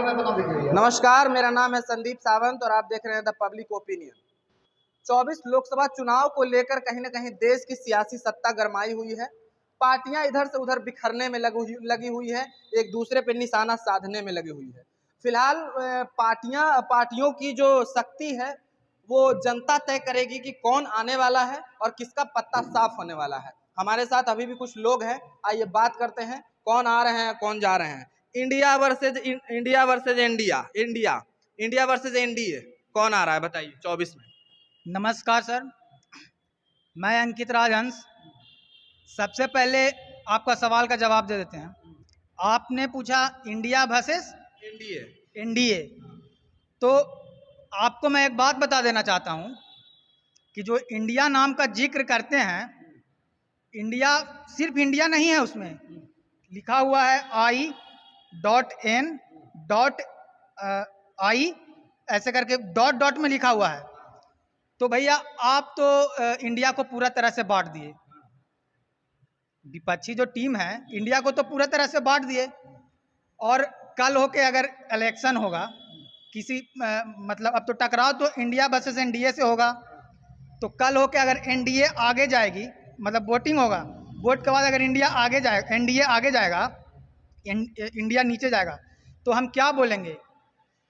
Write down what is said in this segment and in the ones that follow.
नमस्कार, मेरा नाम है संदीप सावंत और आप देख रहे हैं द पब्लिक ओपिनियन। 24 लोकसभा चुनाव को लेकर कहीं न कहीं देश की सियासी सत्ता गरमाई हुई है। पार्टियां इधर से उधर बिखरने में लगी हुई है, एक दूसरे पर निशाना साधने में लगी हुई है। फिलहाल पार्टियों की जो शक्ति है वो जनता तय करेगी कि कौन आने वाला है और किसका पत्ता साफ होने वाला है। हमारे साथ अभी भी कुछ लोग हैं, आइए बात करते हैं कौन आ रहे हैं कौन जा रहे हैं। India versus India versus NDA, कौन आ रहा है बताइए 24 में। नमस्कार सर, मैं अंकित राजहंस। सबसे पहले आपका सवाल का जवाब दे देते हैं। आपने पूछा इंडिया वर्सेस एनडीए, तो आपको मैं एक बात बता देना चाहता हूं कि जो इंडिया नाम का जिक्र करते हैं, इंडिया सिर्फ इंडिया नहीं है, उसमें लिखा हुआ है I.N.I ऐसे करके डॉट डॉट में लिखा हुआ है। तो भैया आप तो इंडिया को पूरा तरह से बांट दिए। विपक्षी जो टीम है इंडिया को तो पूरा तरह से बांट दिए, और कल होके अगर इलेक्शन होगा किसी मतलब अब तो टकराव तो इंडिया वर्सेस एनडीए से होगा, तो कल होके अगर एनडीए आगे जाएगी, मतलब वोटिंग होगा, वोट के बाद अगर इंडिया आगे जाए एनडीए आगे जाएगा, इंडिया नीचे जाएगा, तो हम क्या बोलेंगे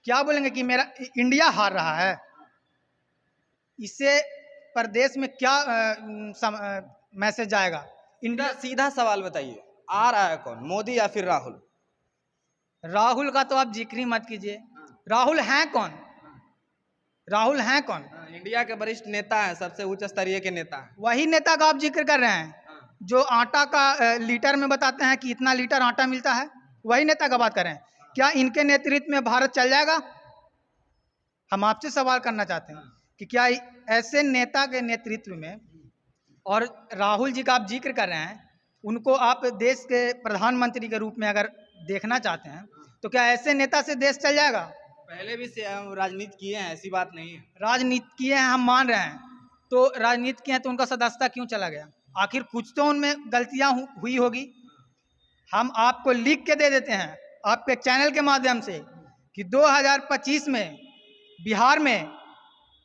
कि मेरा इंडिया हार रहा है। इससे प्रदेश में क्या मैसेज जाएगा? इनका सीधा सवाल बताइए, आ रहा है कौन, मोदी या फिर राहुल? राहुल का तो आप जिक्र ही मत कीजिए। राहुल हैं कौन? राहुल हैं कौन? इंडिया के वरिष्ठ नेता हैं, सबसे उच्च स्तरीय के नेता हैं। वही नेता का आप जिक्र कर रहे हैं जो आटा का लीटर में बताते हैं कि इतना लीटर आटा मिलता है, वही नेता का बात कर रहे हैं। क्या इनके नेतृत्व में भारत चल जाएगा? हम आपसे सवाल करना चाहते हैं कि क्या ऐसे नेता के नेतृत्व में, और राहुल जी का आप जिक्र कर रहे हैं, उनको आप देश के प्रधानमंत्री के रूप में अगर देखना चाहते हैं, तो क्या ऐसे नेता से देश चल जाएगा? पहले भी राजनीति किए हैं, ऐसी बात नहीं है। राजनीति किए हैं, हम मान रहे हैं, तो राजनीति किए हैं तो उनका सदस्यता क्यों चला गया? आखिर कुछ तो उनमें गलतियां हुई होगी। हम आपको लिख के दे देते हैं आपके चैनल के माध्यम से कि 2025 में बिहार में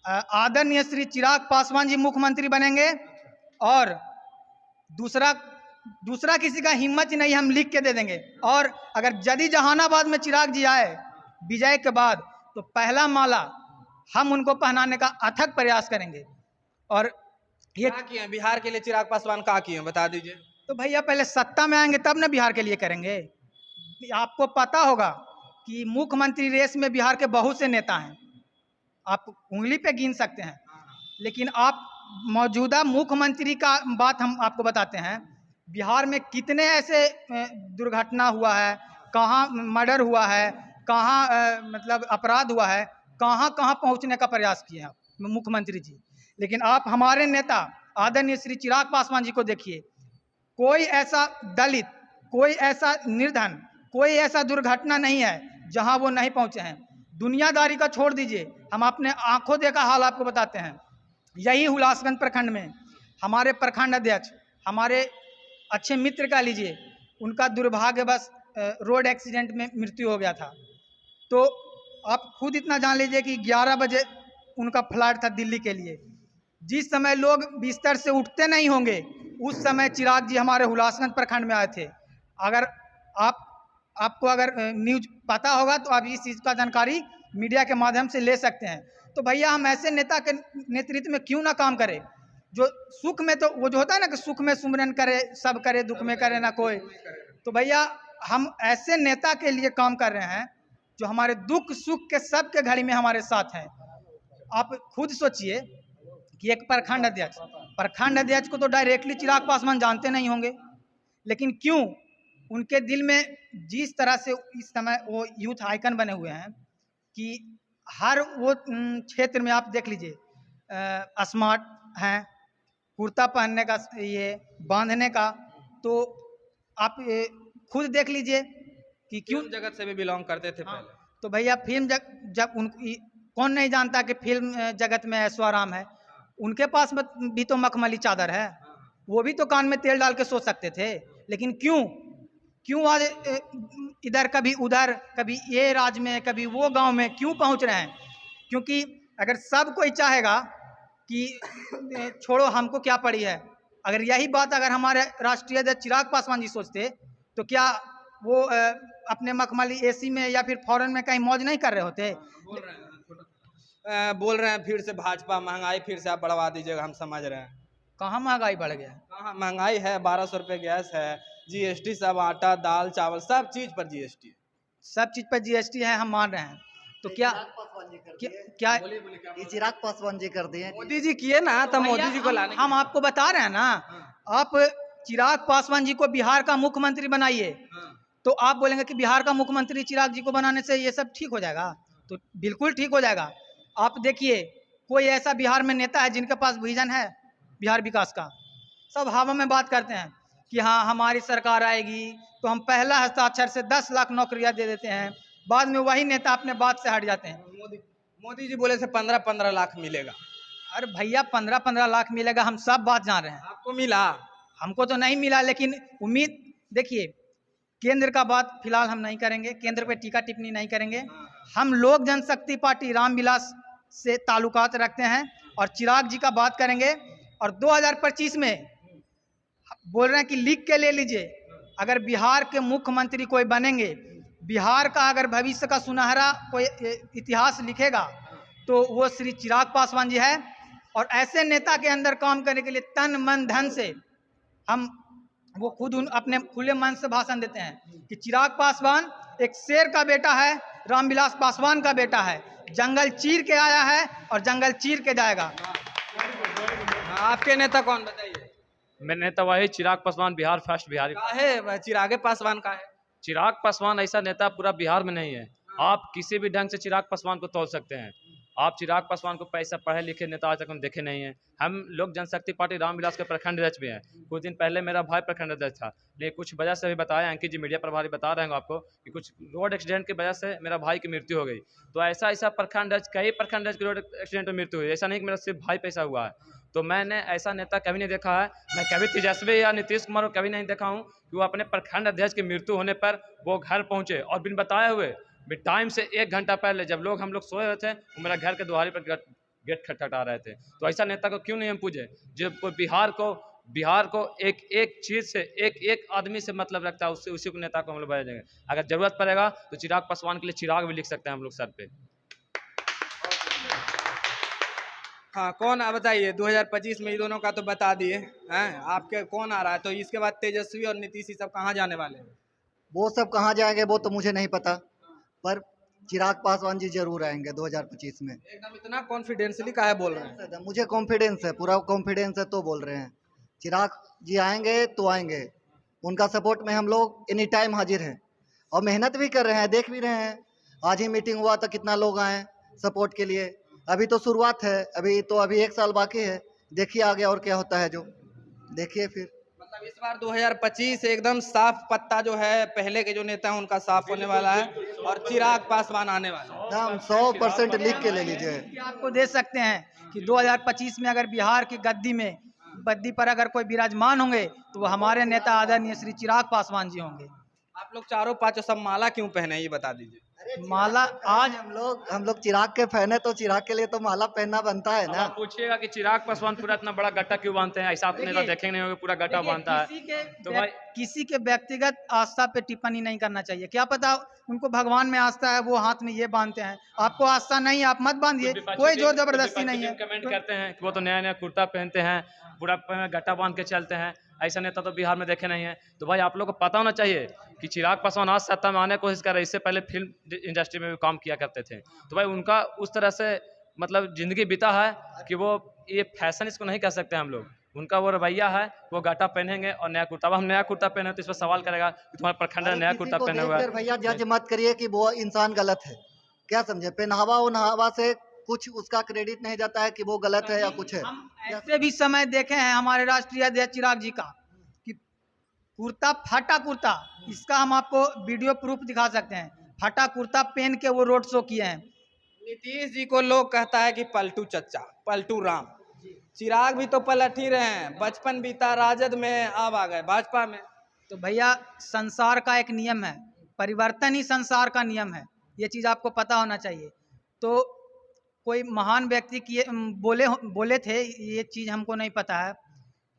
आदरणीय श्री चिराग पासवान जी मुख्यमंत्री बनेंगे, और दूसरा किसी का हिम्मत ही नहीं, हम लिख के दे देंगे। और अगर यदि जहानाबाद में चिराग जी आए विजय के बाद, तो पहला माला हम उनको पहनाने का अथक प्रयास करेंगे। और ये क्या किए बिहार के लिए चिराग पासवान, क्या किए बता दीजिए। तो भैया पहले सत्ता में आएंगे तब ना बिहार के लिए करेंगे। आपको पता होगा कि मुख्यमंत्री रेस में बिहार के बहुत से नेता हैं, आप उंगली पे गिन सकते हैं, लेकिन आप मौजूदा मुख्यमंत्री का बात हम आपको बताते हैं। बिहार में कितने ऐसे दुर्घटना हुआ है, कहाँ मर्डर हुआ है, कहाँ मतलब अपराध हुआ है, कहाँ कहाँ पहुँचने का प्रयास किए हैं मुख्यमंत्री जी। लेकिन आप हमारे नेता आदरणीय श्री चिराग पासवान जी को देखिए, कोई ऐसा दलित, कोई ऐसा निर्धन, कोई ऐसा दुर्घटना नहीं है जहां वो नहीं पहुंचे हैं। दुनियादारी का छोड़ दीजिए, हम अपने आंखों देखा हाल आपको बताते हैं। यही हुलासगंज प्रखंड में हमारे प्रखंड अध्यक्ष, हमारे अच्छे मित्र का लीजिए, उनका दुर्भाग्यवश रोड एक्सीडेंट में मृत्यु हो गया था। तो आप खुद इतना जान लीजिए कि 11 बजे उनका फ्लाइट था दिल्ली के लिए। जिस समय लोग बिस्तर से उठते नहीं होंगे, उस समय चिराग जी हमारे हुलासगंज प्रखंड में आए थे। अगर आपको अगर न्यूज पता होगा तो आप इस चीज़ का जानकारी मीडिया के माध्यम से ले सकते हैं। तो भैया हम ऐसे नेता के नेतृत्व में क्यों ना काम करें, जो सुख में, तो वो जो होता है ना कि सुख में सुमरन करे सब करे, दुख में करे ना कोई। तो भैया हम ऐसे नेता के लिए काम कर रहे हैं जो हमारे दुख सुख के सब के घड़ी में हमारे साथ हैं। आप खुद सोचिए कि एक प्रखंड अध्यक्ष को तो डायरेक्टली चिराग पासवान जानते नहीं होंगे, लेकिन क्यों उनके दिल में जिस तरह से इस समय वो यूथ आइकन बने हुए हैं कि हर वो क्षेत्र में आप देख लीजिए, स्मार्ट हैं, कुर्ता पहनने का, ये बांधने का, तो आप खुद देख लीजिए कि क्यों जगत से भी बिलोंग करते थे पहले। तो भैया फिल्म जब उनको, कौन नहीं जानता कि फिल्म जगत में ऐश्वर्य है, उनके पास भी तो मखमली चादर है, वो भी तो कान में तेल डाल के सो सकते थे। लेकिन क्यों आज इधर कभी उधर, कभी ये राज्य में, कभी वो गांव में क्यों पहुंच रहे हैं? क्योंकि अगर सब कोई चाहेगा कि छोड़ो हमको क्या पड़ी है, अगर यही बात अगर हमारे राष्ट्रीय अध्यक्ष चिराग पासवान जी सोचते तो क्या वो अपने मखमली एसी में या फिर फॉरेन में कहीं मौज नहीं कर रहे होते? बोल रहे हैं फिर से भाजपा महंगाई फिर से आप बढ़वा दीजिएगा, हम समझ रहे हैं। कहाँ महंगाई बढ़ गया? कहाँ महंगाई है, 1200 रुपये गैस है, जीएसटी सब आटा दाल चावल सब चीज पर जीएसटी है। सब चीज पर जीएसटी है, हम मान रहे हैं। तो क्या क्या ये चिराग पासवान जी कर दिए। मोदी जी किए ना, तब मोदी जी को लाने हम आपको बता रहे हैं ना, आप चिराग पासवान जी को बिहार का मुख्यमंत्री बनाइए तो आप बोलेंगे कि बिहार का मुख्यमंत्री चिराग जी को बनाने से ये सब ठीक हो जाएगा? तो बिल्कुल ठीक हो जाएगा। आप देखिए, कोई ऐसा बिहार में नेता है जिनके पास विजन है बिहार विकास का? सब हवा में बात करते हैं कि हाँ हमारी सरकार आएगी तो हम पहला हस्ताक्षर से 10 लाख नौकरियां दे देते हैं, बाद में वही नेता अपने बात से हट जाते हैं। मोदी जी बोले से 15-15 लाख मिलेगा। अरे भैया 15-15 लाख मिलेगा, हम सब बात जान रहे हैं। आपको मिला? हमको तो नहीं मिला, लेकिन उम्मीद देखिए, केंद्र का बात फिलहाल हम नहीं करेंगे, केंद्र पे टीका टिप्पणी नहीं करेंगे। हम लोक जनशक्ति पार्टी रामविलास से ताल्लुकात रखते हैं और चिराग जी का बात करेंगे। और 2025 में बोल रहे हैं कि लिख के ले लीजिए, अगर बिहार के मुख्यमंत्री कोई बनेंगे, बिहार का अगर भविष्य का सुनहरा कोई इतिहास लिखेगा तो वो श्री चिराग पासवान जी है। और ऐसे नेता के अंदर काम करने के लिए तन मन धन से हम वो खुद अपने खुले मन से भाषण देते हैं कि चिराग पासवान एक शेर का बेटा है, रामविलास पासवान का बेटा है, जंगल चीर के आया है और जंगल चीर के जाएगा। आपके नेता कौन बताइए? मेरे नेता वही चिराग पासवान, बिहार फर्स्ट बिहारी। है चिरागे पासवान का है? चिराग पासवान ऐसा नेता पूरा बिहार में नहीं है। आप किसी भी ढंग से चिराग पासवान को तोल सकते हैं। आप चिराग पासवान को पैसा पढ़े लिखे नेता आज तक हम देखे नहीं हैं। हम लोक जनशक्ति पार्टी रामविलास के प्रखंड अध्यक्ष भी हैं। कुछ दिन पहले मेरा भाई प्रखंड अध्यक्ष था, लेकिन कुछ वजह से भी बताया, अंकित जी मीडिया प्रभारी बता रहे हैं आपको कि कुछ रोड एक्सीडेंट की वजह से मेरा भाई की मृत्यु हो गई। तो ऐसा प्रखंड अध्यक्ष, कई प्रखंड अध्यक्ष की रोड एक्सीडेंट में मृत्यु हुई। ऐसा नहीं कि मेरा सिर्फ भाई पैसा हुआ है। तो मैंने ऐसा नेता कभी नहीं देखा है। मैं कभी तेजस्वी या नीतीश कुमार को कभी नहीं देखा हूँ कि वो अपने प्रखंड अध्यक्ष की मृत्यु होने पर वो घर पहुँचे और बिन बताए हुए टाइम से 1 घंटा पहले जब हम लोग सोए हुए थे, वो मेरा घर के द्वारी पर गेट खटखटा रहे थे। तो ऐसा नेता को क्यों नहीं हम पूछे जो बिहार को एक एक चीज़ से, एक आदमी से मतलब रखता है, उससे उसी को नेता को हम लोग भेजेंगे। अगर जरूरत पड़ेगा तो चिराग पासवान के लिए चिराग भी लिख सकते हैं हम लोग सर पे। हाँ, कौन बताइए? 2025 में ये दोनों का तो बता दिए हैं, आपके कौन आ रहा है? तो इसके बाद तेजस्वी और नीतीश ये सब कहाँ जाने वाले हैं? वो सब कहाँ जाएंगे वो तो मुझे नहीं पता, पर चिराग पासवान जी जरूर आएंगे 2025 में। एकदम इतना कॉन्फिडेंसली काहे बोल रहे हैं? मुझे कॉन्फिडेंस है, पूरा कॉन्फिडेंस है तो बोल रहे हैं। चिराग जी आएंगे तो आएंगे, उनका सपोर्ट में हम लोग एनी टाइम हाजिर हैं और मेहनत भी कर रहे हैं, देख भी रहे हैं। आज ही मीटिंग हुआ तो कितना लोग आए सपोर्ट के लिए। अभी तो शुरुआत है, अभी 1 साल बाकी है, देखिए आगे और क्या होता है, जो देखिए फिर। मतलब इस बार 2025 एकदम साफ पत्ता जो है, पहले के जो नेता हैं उनका साफ होने वाला है और चिराग पासवान आने वाला है। एकदम 100% लिख के ले लीजिए। आपको दे सकते हैं कि 2025 में अगर बिहार की गद्दी पर अगर कोई विराजमान होंगे तो वो हमारे नेता आदरणीय श्री चिराग पासवान जी होंगे। आप लोग चारों पांचों सब माला क्यों पहने, ये बता दीजिए। माला आज हम लोग चिराग के फैन है तो चिराग के लिए तो माला पहनना बनता है ना। आप पूछिएगा कि चिराग पासवान पूरा इतना बड़ा गट्टा क्यों बांधते हैं, ऐसा आप नेता देखेंगे नहीं होगा पूरा गट्टा बांधता है। तो भाई किसी के व्यक्तिगत आस्था पे टिप्पणी नहीं करना चाहिए। क्या पता उनको भगवान में आस्था है, वो हाथ में ये बांधते हैं, आपको आस्था नहीं है आप मत बांधिए, कोई जोर जबरदस्ती नहीं है। कमेंट करते हैं कि वो तो नया कुर्ता पहनते हैं, पूरा गट्टा बांध के चलते हैं, ऐसा नेता तो बिहार में देखे नहीं है। तो भाई आप लोग को पता होना चाहिए कि चिराग पासवान आज सत्ता में आने की कोशिश कर रहे हैं, इससे पहले फिल्म इंडस्ट्री में भी काम किया करते थे। तो भाई उनका उस तरह से मतलब जिंदगी बीता है कि वो ये फैशन इसको नहीं कह सकते हम लोग। उनका वो रवैया है, वो गाटा पहनेंगे और नया कुर्ता। अब हम नया कुर्ता पहने तो इस पर सवाल करेगा कि तुम्हारे प्रखंड ने नया कुर्ता पहना हुआ है। भैया जज मत करिए कि वो इंसान गलत है, क्या समझे? पहनावा उन्हावा से कुछ उसका क्रेडिट नहीं जाता है कि वो गलत है या कुछ है। ऐसे भी समय देखे हैं हमारे राष्ट्रीय अध्यक्ष चिराग जी का कि कुर्ता, फटा कुर्ता, इसका हम आपको वीडियो प्रूफ दिखा सकते हैं, फटा कुर्ता पहन के वो रोड शो किए हैं। नीतीश जी को लोग कहता है कि पलटू चच्चा, पलटू राम। चिराग भी तो पलट ही रहे हैं, बचपन बीता राजद में, अब आ गए भाजपा में। तो भैया संसार का एक नियम है, परिवर्तन ही संसार का नियम है, ये चीज़ आपको पता होना चाहिए। तो कोई महान व्यक्ति बोले थे, ये चीज़ हमको नहीं पता है,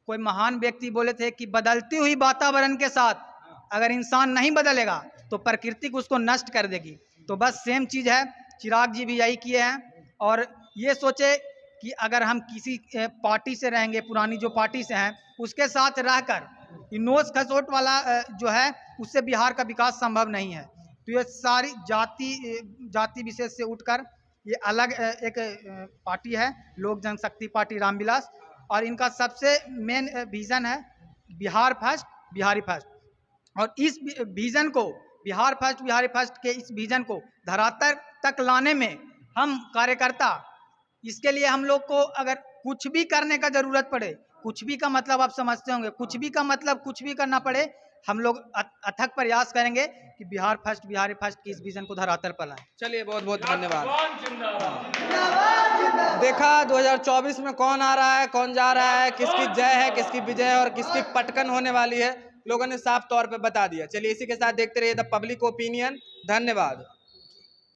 कोई महान व्यक्ति बोले थे कि बदलती हुई वातावरण के साथ अगर इंसान नहीं बदलेगा तो प्रकृति उसको नष्ट कर देगी। तो बस सेम चीज़ है, चिराग जी भी यही किए हैं और ये सोचे कि अगर हम किसी पार्टी से रहेंगे, पुरानी जो पार्टी से हैं उसके साथ रहकर नोच खसोट वाला जो है उससे बिहार का विकास संभव नहीं है। तो ये सारी जाति विशेष से उठकर ये अलग एक पार्टी है, लोक जनशक्ति पार्टी रामविलास, और इनका सबसे मेन विज़न है बिहार फर्स्ट बिहारी फर्स्ट। और इस विज़न को, बिहार फर्स्ट बिहारी फर्स्ट के इस विज़न को धरातल तक लाने में हम कार्यकर्ता, इसके लिए हम लोग को अगर कुछ भी करने का ज़रूरत पड़े, कुछ भी का मतलब आप समझते होंगे, कुछ भी का मतलब कुछ भी करना पड़े, हम लोग अथक प्रयास करेंगे कि बिहार फर्स्ट बिहारी फर्स्ट की इस विज़न को धरातल पर लाएं। चलिए बहुत बहुत धन्यवाद। देखा 2024 में कौन आ रहा है, कौन जा रहा है, किसकी जय है, किसकी विजय है और किसकी पटकन होने वाली है, लोगों ने साफ तौर पे बता दिया। चलिए इसी के साथ देखते रहिए द पब्लिक ओपिनियन। धन्यवाद।